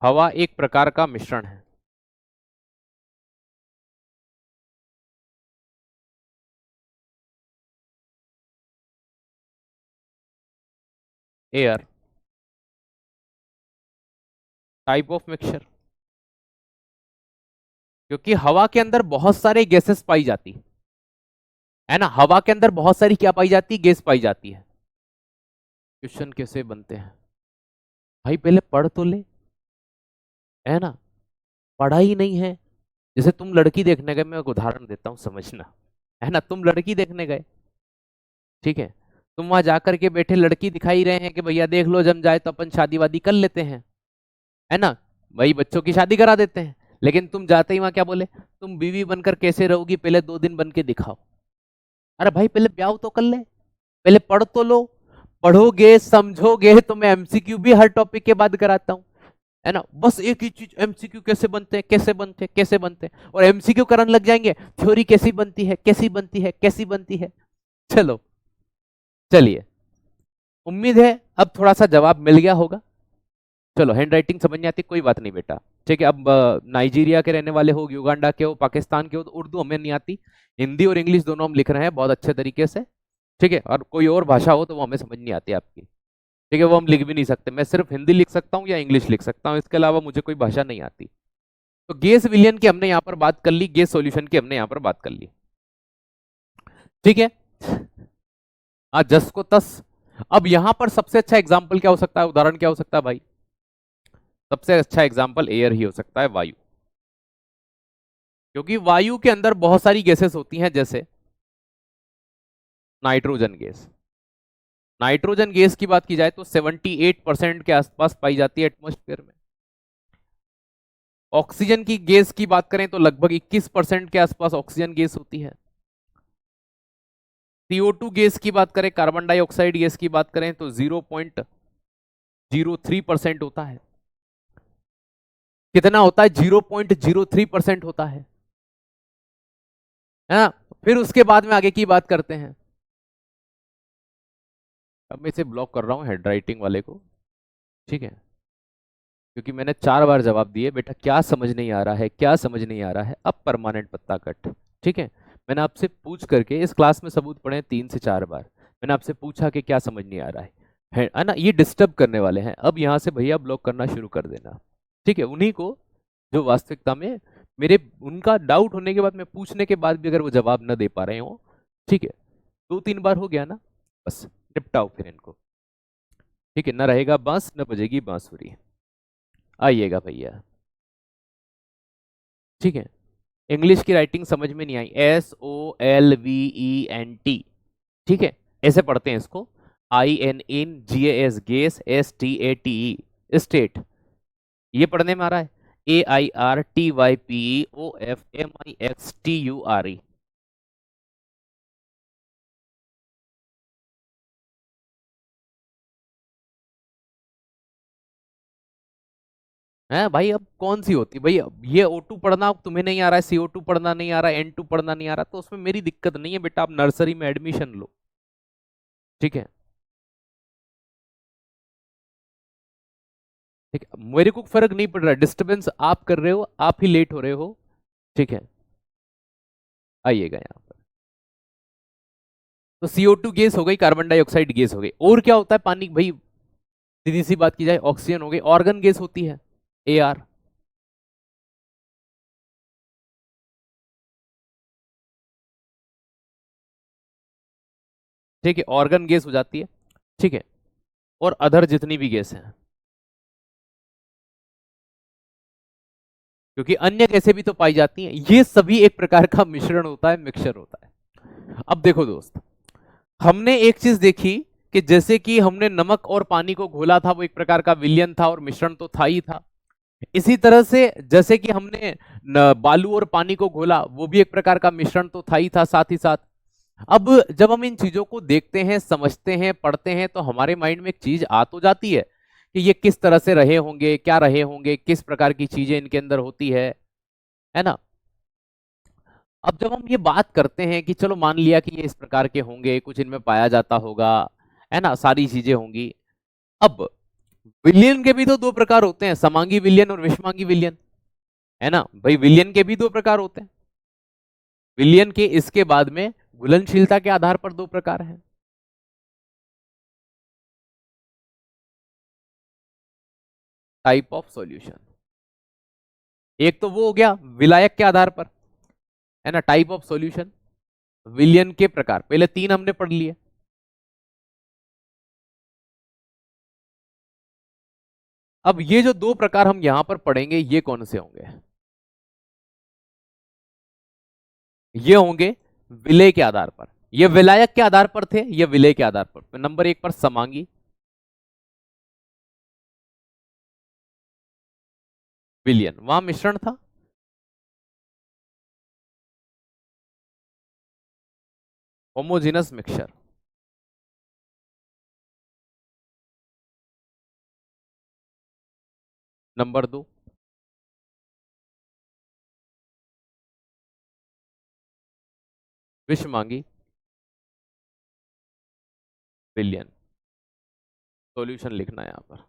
Speaker 1: हवा एक प्रकार का मिश्रण है, एयर टाइप ऑफ मिक्सचर। क्योंकि हवा के अंदर बहुत सारे गैसेस पाई जाती है ना, हवा के अंदर बहुत सारी क्या पाई जाती है? गैस पाई जाती है। क्वेश्चन कैसे बनते हैं भाई? पहले पढ़ तो ले, है ना, पढ़ा ही नहीं है। जैसे तुम लड़की देखने गए, मैं एक उदाहरण देता हूं समझना, है ना, तुम लड़की देखने गए, ठीक है, तुम वहां जाकर के बैठे लड़की दिखाई रहे हैं कि भैया देख लो, जम जाए तो अपन शादी वादी कर लेते हैं, है ना, वही बच्चों की शादी करा देते हैं। लेकिन तुम जाते ही वहां क्या बोले? तुम बीवी बनकर कैसे रहोगी, पहले 2 दिन बन के दिखाओ। अरे भाई पहले ब्याह तो कर ले, पहले पढ़ तो लो। पढ़ोगे समझोगे तो मैं एमसीक्यू भी हर टॉपिक के बाद कराता हूँ, है ना। बस एक ही चीज, एमसीक्यू कैसे बनते हैं, कैसे बनते हैं, कैसे बनते हैं, और एमसीक्यू कराने लग जाएंगे, थ्योरी कैसी बनती है, कैसी बनती है, कैसी बनती है। चलो, चलिए, उम्मीद है अब थोड़ा सा जवाब मिल गया होगा। चलो, हैंड राइटिंग समझ नहीं आती, कोई बात नहीं बेटा, ठीक है। अब नाइजीरिया के रहने वाले हो, युगांडा के हो, पाकिस्तान के हो, तो उर्दू हमें नहीं आती, हिंदी और इंग्लिश दोनों हम लिख रहे हैं बहुत अच्छे तरीके से, ठीक है। और कोई और भाषा हो तो वो हमें समझ नहीं आती आपकी, ठीक है, वो हम लिख भी नहीं सकते। मैं सिर्फ हिंदी लिख सकता हूँ या इंग्लिश लिख सकता हूँ, इसके अलावा मुझे कोई भाषा नहीं आती। तो गैस विलियन की हमने यहाँ पर बात कर ली, गैस सॉल्यूशन की हमने यहाँ पर बात कर ली, ठीक है। जस को तस। अब यहां पर सबसे अच्छा एग्जाम्पल क्या हो सकता है, उदाहरण क्या हो सकता है भाई? सबसे अच्छा एग्जाम्पल एयर ही हो सकता है, वायु। क्योंकि वायु के अंदर बहुत सारी गैसेस होती हैं, जैसे नाइट्रोजन गैस। नाइट्रोजन गैस की बात की जाए तो 78% के आसपास पाई जाती है एटमॉस्फेयर में। ऑक्सीजन की गैस की बात करें तो लगभग 21% के आसपास ऑक्सीजन गैस होती है। CO2 गैस की बात करें, कार्बन डाइऑक्साइड गैस की बात करें तो 0.03% होता है। कितना होता है? 0.03% होता है ना। फिर उसके बाद में आगे की बात करते हैं। अब मैं इसे ब्लॉक कर रहा हूं हेड राइटिंग वाले को, ठीक है, क्योंकि मैंने 4 बार जवाब दिए बेटा, क्या समझ नहीं आ रहा है, क्या समझ नहीं आ रहा है? अब परमानेंट पत्ता कट, ठीक है। मैंने आपसे पूछ करके इस क्लास में सबूत पढ़े 3 से 4 बार, मैंने आपसे पूछा कि क्या समझ नहीं आ रहा है ना। ये डिस्टर्ब करने वाले हैं, अब यहाँ से भैया ब्लॉक करना शुरू कर देना, ठीक है। उन्हीं को जो वास्तविकता में मेरे उनका डाउट होने के बाद, मैं पूछने के बाद भी अगर वो जवाब न दे पा रहे हो, ठीक है, 2-3 बार हो गया ना, बस निपटाओ फिर इनको। ठीक है, न रहेगा बांस न बजेगी बांसुरी। आइएगा भैया। ठीक है, इंग्लिश की राइटिंग समझ में नहीं आई, SOLVENT। ठीक है, ऐसे पढ़ते हैं इसको, INN GAS gas, STATE state, ये पढ़ने में आ रहा है। AIRTYPEOFMIXTURE। है भाई, अब कौन सी होती है भाई, अब ये O2 पढ़ना तुम्हें नहीं आ रहा है, CO2 पढ़ना नहीं आ रहा है, N2 पढ़ना नहीं आ रहा, तो उसमें मेरी दिक्कत नहीं है बेटा, आप नर्सरी में एडमिशन लो। ठीक है, ठीक है, मेरे को फर्क नहीं पड़ रहा, डिस्टरबेंस आप कर रहे हो, आप ही लेट हो रहे हो। ठीक है, आइएगा यहाँ पर। तो CO2 गैस हो गई, कार्बन डाइऑक्साइड गैस हो गई, और क्या होता है पानी भाई, सीधी सी बात की जाए, ऑक्सीजन हो गई, ऑर्गन गैस होती है, AR। ठीक है, ऑर्गन गैस हो जाती है। ठीक है, और अदर जितनी भी गैस हैं, क्योंकि अन्य गैसें भी तो पाई जाती हैं, ये सभी एक प्रकार का मिश्रण होता है, मिक्सचर होता है। अब देखो दोस्त, हमने एक चीज देखी कि जैसे कि हमने नमक और पानी को घोला था, वो एक प्रकार का विलयन था और मिश्रण तो था ही था। इसी तरह से जैसे कि हमने बालू और पानी को घोला, वो भी एक प्रकार का मिश्रण तो था ही था साथ ही साथ। अब जब हम इन चीजों को देखते हैं, समझते हैं, पढ़ते हैं, तो हमारे माइंड में एक चीज आ तो जाती है कि ये किस तरह से रहे होंगे, क्या रहे होंगे, किस प्रकार की चीजें इनके अंदर होती है ना। अब जब हम ये बात करते हैं कि चलो मान लिया कि ये इस प्रकार के होंगे, कुछ इनमें पाया जाता होगा, है ना, सारी चीजें होंगी। अब विलियन के भी तो दो प्रकार होते हैं, समांगी विलियन और विषमांगी विलियन, है ना भाई, विलियन के भी दो प्रकार होते हैं। विलियन के इसके बाद में घुलनशीलता के आधार पर दो प्रकार हैं। टाइप ऑफ सॉल्यूशन, एक तो वो हो गया विलायक के आधार पर, है ना, टाइप ऑफ सॉल्यूशन। विलियन के प्रकार पहले तीन हमने पढ़ लिए। अब ये जो दो प्रकार हम यहां पर पढ़ेंगे, ये कौन से होंगे? ये होंगे विलय के आधार पर, ये विलायक के आधार पर थे, ये विलय के आधार पर। नंबर एक पर समांगी विलियन, वहां मिश्रण था। Homogeneous mixture. नंबर दो, विषमांगी विलियन। सॉल्यूशन लिखना है यहां पर।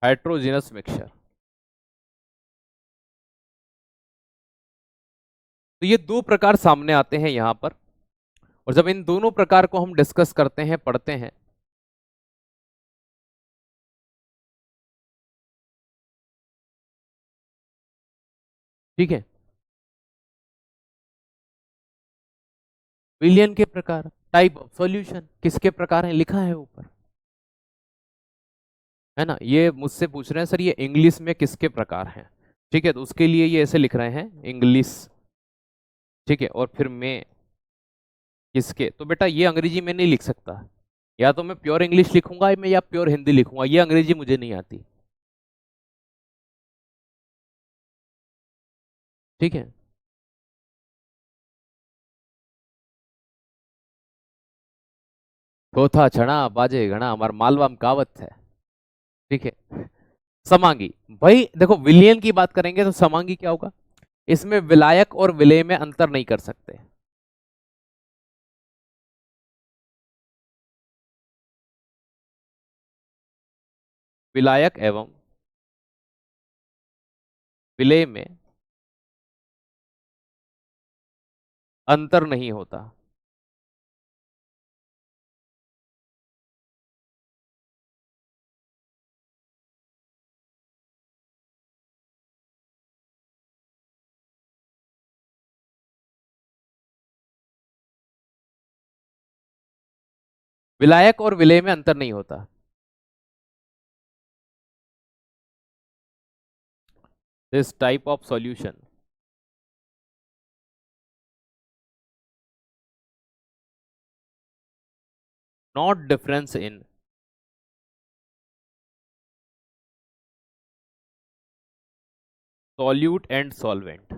Speaker 1: हाइड्रोजिनस मिक्सचर। तो ये दो प्रकार सामने आते हैं यहां पर, और जब इन दोनों प्रकार को हम डिस्कस करते हैं, पढ़ते हैं, ठीक है, विलियन के प्रकार, टाइप ऑफ सॉल्यूशन, किसके प्रकार हैं लिखा है ऊपर, है ना। ये मुझसे पूछ रहे हैं सर ये इंग्लिश में किसके प्रकार हैं, ठीक है, तो उसके लिए ये ऐसे लिख रहे हैं इंग्लिश, ठीक है, और फिर मैं किसके, तो बेटा ये अंग्रेजी में नहीं लिख सकता, या तो मैं प्योर इंग्लिश लिखूंगा मैं, या प्योर हिंदी लिखूंगा, ये अंग्रेजी मुझे नहीं आती। ठीक है, चौथा छना बाजे घना, हमारा मालवा में कहावत है। ठीक है, समांगी, भाई देखो विलियन की बात करेंगे तो समांगी क्या होगा, इसमें विलायक और विलेय में अंतर नहीं कर सकते। विलायक एवं विलेय में अंतर नहीं होता। विलायक और विलेय में अंतर नहीं होता। This type of solution not difference in solute and solvent.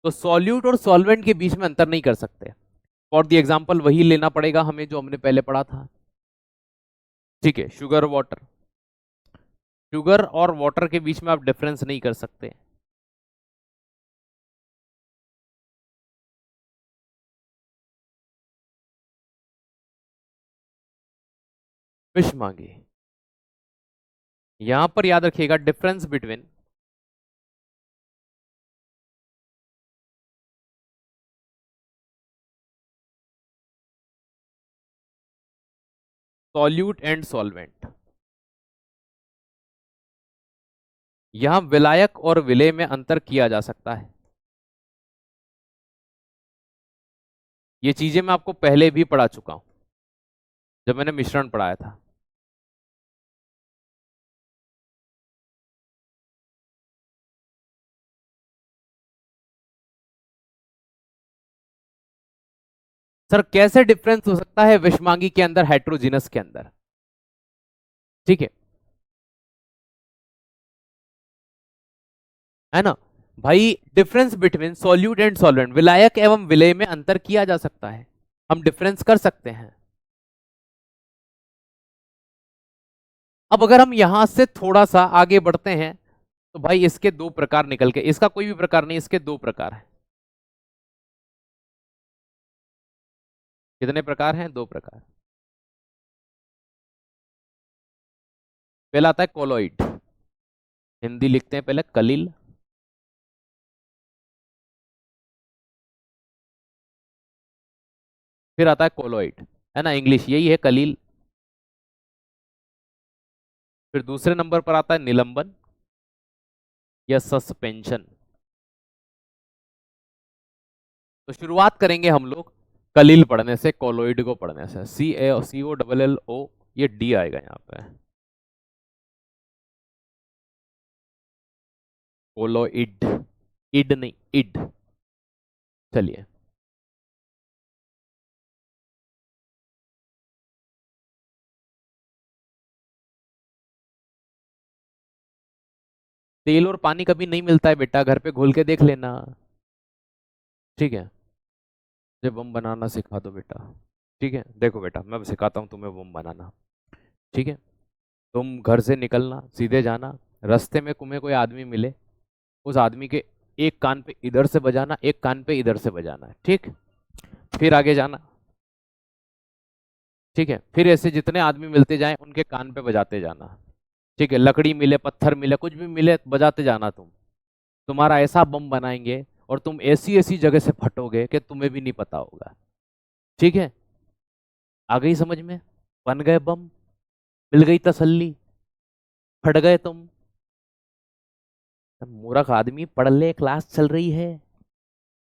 Speaker 1: तो सॉल्यूट और सॉल्वेंट के बीच में अंतर नहीं कर सकते। फॉर द एग्जाम्पल वही लेना पड़ेगा हमें जो हमने पहले पढ़ा था। ठीक है, शुगर वाटर, शुगर और वाटर के बीच में आप डिफरेंस नहीं कर सकते। विष मांगी, यहां पर याद रखिएगा difference between solute and solvent. यहां विलायक और विलेय में अंतर किया जा सकता है। ये चीजें मैं आपको पहले भी पढ़ा चुका हूं जब मैंने मिश्रण पढ़ाया था। सर कैसे डिफरेंस हो सकता है विषमांगी के अंदर हेट्रोजीनस के अंदर? ठीक है ना भाई, difference between solute and solvent, विलायक एवं विलेय में अंतर किया जा सकता है, हम डिफरेंस कर सकते हैं। अब अगर हम यहां से थोड़ा सा आगे बढ़ते हैं तो भाई इसके दो प्रकार निकल के, इसका कोई भी प्रकार नहीं, इसके दो प्रकार हैं। कितने प्रकार हैं? दो प्रकार। पहला आता है कोलोइड, हिंदी लिखते हैं पहले कलिल, फिर आता है कोलोइड, है ना, इंग्लिश यही है कलील। फिर दूसरे नंबर पर आता है निलंबन या सस्पेंशन। तो शुरुआत करेंगे हम लोग कलील पढ़ने से, कोलोइड को पढ़ने से। CaCO ये डी आएगा यहाँ पे, कोलोइड, इड नहीं इड। चलिए, तेल और पानी कभी नहीं मिलता है बेटा, घर पे घोल के देख लेना। ठीक है, मुझे बम बनाना सिखा दो बेटा। ठीक है, देखो बेटा मैं सिखाता हूँ तुम्हें बम बनाना। ठीक है, तुम घर से निकलना, सीधे जाना, रास्ते में तुम्हें कोई आदमी मिले, उस आदमी के एक कान पे इधर से बजाना, एक कान पे इधर से बजाना है। ठीक, फिर आगे जाना। ठीक है, फिर ऐसे जितने आदमी मिलते जाएं उनके कान पे बजाते जाना। ठीक है, लकड़ी मिले, पत्थर मिले, कुछ भी मिले, बजाते जाना। तुम्हारा ऐसा बम बनाएंगे और तुम ऐसी ऐसी जगह से फटोगे कि तुम्हें भी नहीं पता होगा। ठीक है, आ गई समझ में? बन गए बम, मिल गई तसल्ली, फट गए तुम। मूर्ख आदमी, पढ़ ले, क्लास चल रही है,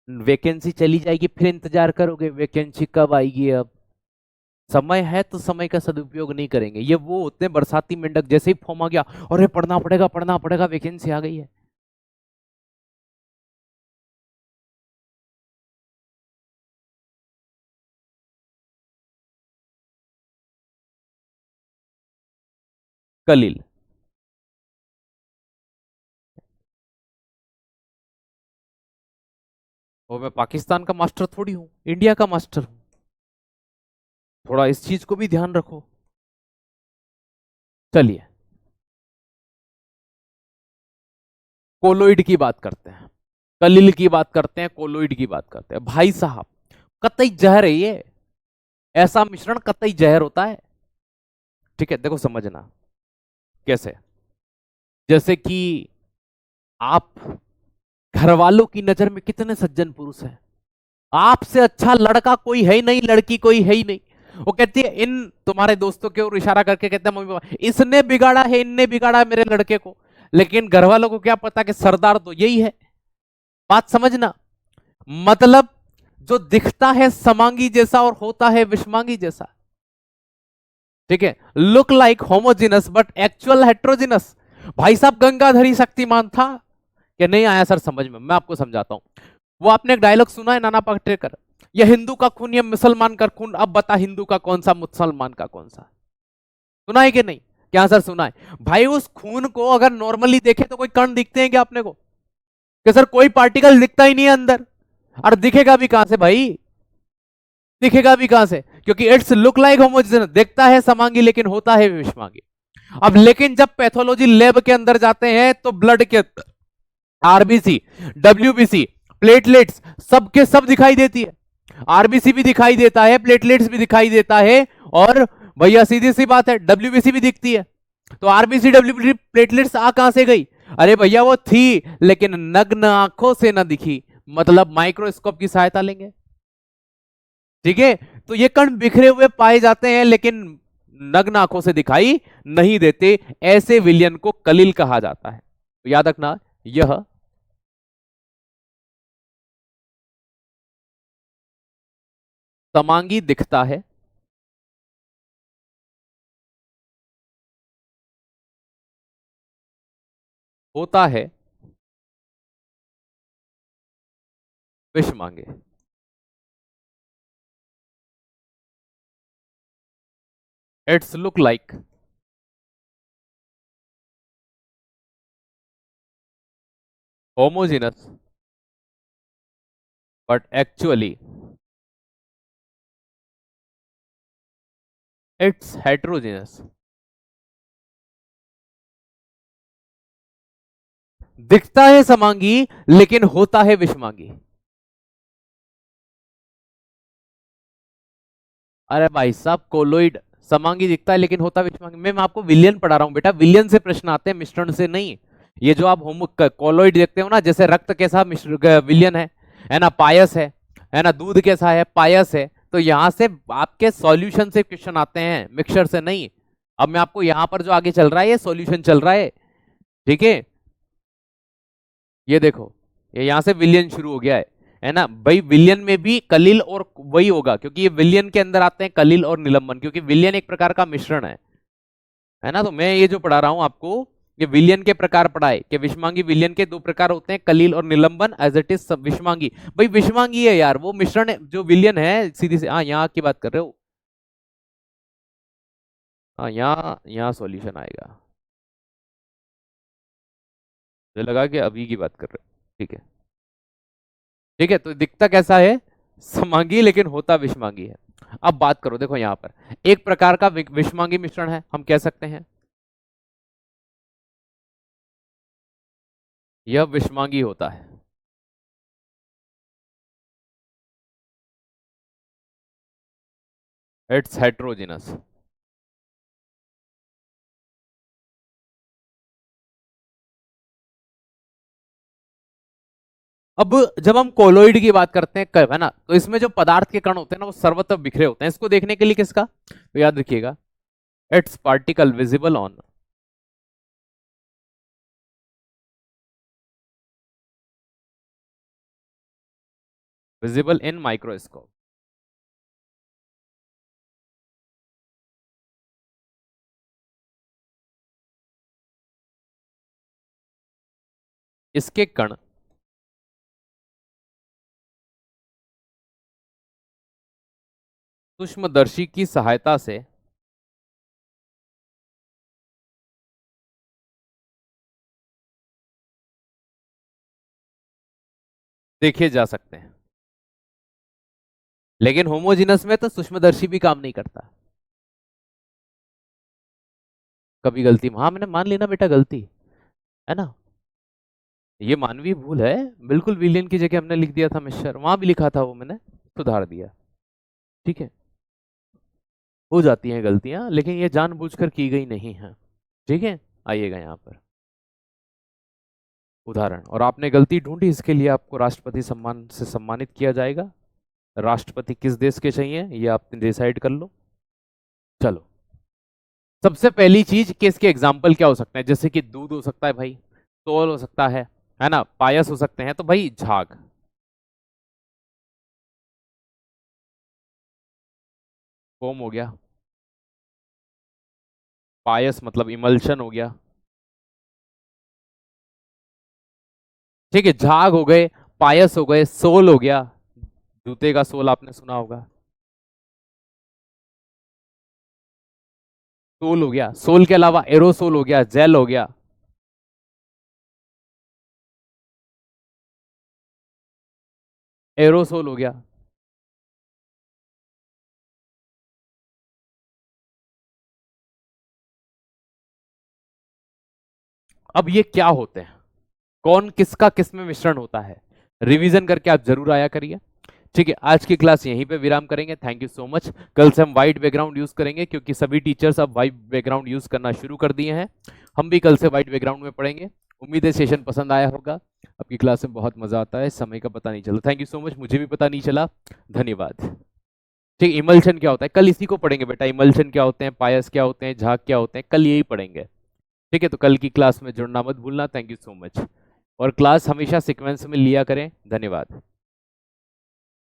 Speaker 1: वैकेंसी चली जाएगी, फिर इंतजार करोगे वैकेंसी कब आएगी। अब समय है तो समय का सदुपयोग नहीं करेंगे। ये वो होते हैं बरसाती मेंढक, जैसे ही फॉर्म आ गया, अरे पढ़ना पड़ेगा पढ़ना पड़ेगा, वैकेंसी आ गई है। कलील, और मैं पाकिस्तान का मास्टर थोड़ी हूं, इंडिया का मास्टर हूं। थोड़ा इस चीज को भी ध्यान रखो। चलिए, कोलोइड की बात करते हैं, कलिल की बात करते हैं, कोलोइड की बात करते हैं। भाई साहब, कतई जहर है ये, ऐसा मिश्रण कतई जहर होता है। ठीक है, देखो समझना कैसे। जैसे कि आप घर वालों की नजर में कितने सज्जन पुरुष हैं, आपसे अच्छा लड़का कोई है ही नहीं, लड़की कोई है ही नहीं। वो कहती है, इन तुम्हारे दोस्तों के ओर इशारा करके कहते हैं, मम्मी पापा इसने बिगाड़ा है, इनने बिगाड़ा है मेरे लड़के को। लेकिन घर वालों को क्या पता कि सरदार तो यही है। बात समझना, मतलब जो दिखता है समांगी जैसा और होता है विषमांगी जैसा। ठीक है, look like homogeneous but actual heterogeneous. भाई साहब गंगाधरी शक्तिमान था कि नहीं आया सर समझ में? मैं आपको समझाता हूं। वो आपने एक डायलॉग सुना है नाना पाटेकर, यह हिंदू का खून या मुसलमान का खून, अब बता हिंदू का कौन सा मुसलमान का कौन सा? सुना है कि नहीं? क्या सर सुना है? भाई उस खून को अगर नॉर्मली देखे तो कोई कण दिखते हैं क्या अपने को? कि सर कोई पार्टिकल दिखता ही नहीं है अंदर। और दिखेगा भी कहां से भाई? दिखेगा भी कहां से? क्योंकि इट्स लुक लाइक होमोजेनस, दिखता है समांगी लेकिन होता है विषमांगी। अब लेकिन जब पैथोलॉजी लैब के अंदर जाते हैं तो ब्लड के आरबीसी, डब्ल्यूबीसी, प्लेटलेट्स सबके सब दिखाई देती है। आरबीसी भी दिखाई देता है, प्लेटलेट्स भी दिखाई देता है, और भैया सीधी सी बात है डब्ल्यूबीसी भी दिखती है। तो आरबीसी डब्ल्यूबीसी प्लेटलेट्स आ कहां से गई? अरे भैया वो थी लेकिन नग्न आंखों से ना दिखी, मतलब माइक्रोस्कोप की सहायता लेंगे। ठीक है, तो ये कण बिखरे हुए पाए जाते हैं लेकिन नग्न आंखों से दिखाई नहीं देते। ऐसे विलियन को कलिल कहा जाता है। तो याद रखना, यह समांगी दिखता है, होता है विषमांगी। It's look like homogeneous but actually it's heterogeneous. दिखता है समांगी लेकिन होता है विषमांगी। अरे भाई साहब कोलोइड, समांगी दिखता है लेकिन होता विषमांगी। मैं आपको विलियन पढ़ा रहा हूं बेटा, विलियन से प्रश्न आते हैं, मिश्रण से नहीं। ये जो आप होमो कोलोइड देखते हो ना, जैसे रक्त कैसा विलियन है ना, पायस है ना, दूध कैसा है, पायस है। तो यहां से आपके सॉल्यूशन से क्वेश्चन आते हैं, मिक्सचर से नहीं। अब मैं आपको यहां पर जो आगे चल रहा है ये सॉल्यूशन चल रहा है। ठीक है, ये देखो, ये यहां से विलियन शुरू हो गया है ना भाई। विलियन में भी कलिल और वही होगा, क्योंकि ये विलियन के अंदर आते हैं कलिल और निलंबन, क्योंकि विलियन एक प्रकार का मिश्रण है ना। तो मैं ये जो पढ़ा रहा हूं आपको, ये विलियन के प्रकार पढ़ाए कि विषमांगी विलियन के दो प्रकार होते हैं, कलिल और निलंबन, एज इट इज विषमांगी। भाई विषमांगी है यार, वो मिश्रण है जो विलियन है सीधी से। हाँ यहाँ की बात कर रहे हो, हाँ यहाँ यहाँ सॉल्यूशन आएगा। मुझे लगा कि अभी की बात कर रहे हो। ठीक है, ठीक है, तो दिखता कैसा है? समांगी लेकिन होता विषमांगी है। अब बात करो, देखो यहां पर एक प्रकार का विषमांगी मिश्रण है, हम कह सकते हैं यह विषमांगी होता है। It's heterogeneous. अब जब हम कोलोइड की बात करते हैं है ना, तो इसमें जो पदार्थ के कण होते हैं ना वो सर्वत्र बिखरे होते हैं। इसको देखने के लिए किसका तो याद रखिएगा, it's particle visible on visible in microscope. इसके कण सूक्ष्मदर्शी की सहायता से देखे जा सकते हैं। लेकिन होमोजिनस में तो सूक्ष्मदर्शी भी काम नहीं करता। कभी गलती, हाँ मैंने मान ली ना बेटा गलती, है ना, ये मानवीय भूल है। बिल्कुल विलियन की जगह हमने लिख दिया था मिक्सचर, वहां भी लिखा था वो मैंने सुधार दिया। ठीक है, हो जाती हैं गलतियां, लेकिन ये जानबूझकर की गई नहीं है। ठीक है, आइएगा यहाँ पर उदाहरण, और आपने गलती ढूंढी, इसके लिए आपको राष्ट्रपति सम्मान से सम्मानित किया जाएगा। राष्ट्रपति किस देश के चाहिए ये आप डिसाइड कर लो। चलो, सबसे पहली चीज कि इसके एग्जाम्पल क्या हो सकते हैं, जैसे कि दूध हो सकता है भाई, तोल हो सकता है ना, पायस हो सकते हैं। तो भाई झाग, फोम हो गया, पायस मतलब इमल्शन हो गया, ठीक है, झाग हो गए, पायस हो गए, सोल हो गया, जूते का सोल आपने सुना होगा, सोल हो गया, सोल के अलावा एरोसोल हो गया, जेल हो गया, एरोसोल हो गया। अब ये क्या होते हैं, कौन किसका किस में मिश्रण होता है, रिवीजन करके आप जरूर आया करिए। ठीक है, आज की क्लास यहीं पे विराम करेंगे। Thank you so much. कल से हम वाइट बैकग्राउंड यूज करेंगे क्योंकि सभी टीचर्स अब वाइट बैकग्राउंड यूज करना शुरू कर दिए हैं। हम भी कल से वाइट बैकग्राउंड में पढ़ेंगे। उम्मीद है सेशन पसंद आया होगा। आपकी क्लास में बहुत मजा आता है, समय का पता नहीं चला। थैंक यू सो मच, मुझे भी पता नहीं चला। धन्यवाद। ठीक, इमल्शन क्या होता है कल इसी को पढ़ेंगे बेटा। इमल्शन क्या होते हैं, पायस क्या होते हैं, झाग क्या होते हैं, कल यही पढ़ेंगे। ठीक है, तो कल की क्लास में जुड़ना मत भूलना। Thank you so much. और क्लास हमेशा सीक्वेंस में लिया करें। धन्यवाद।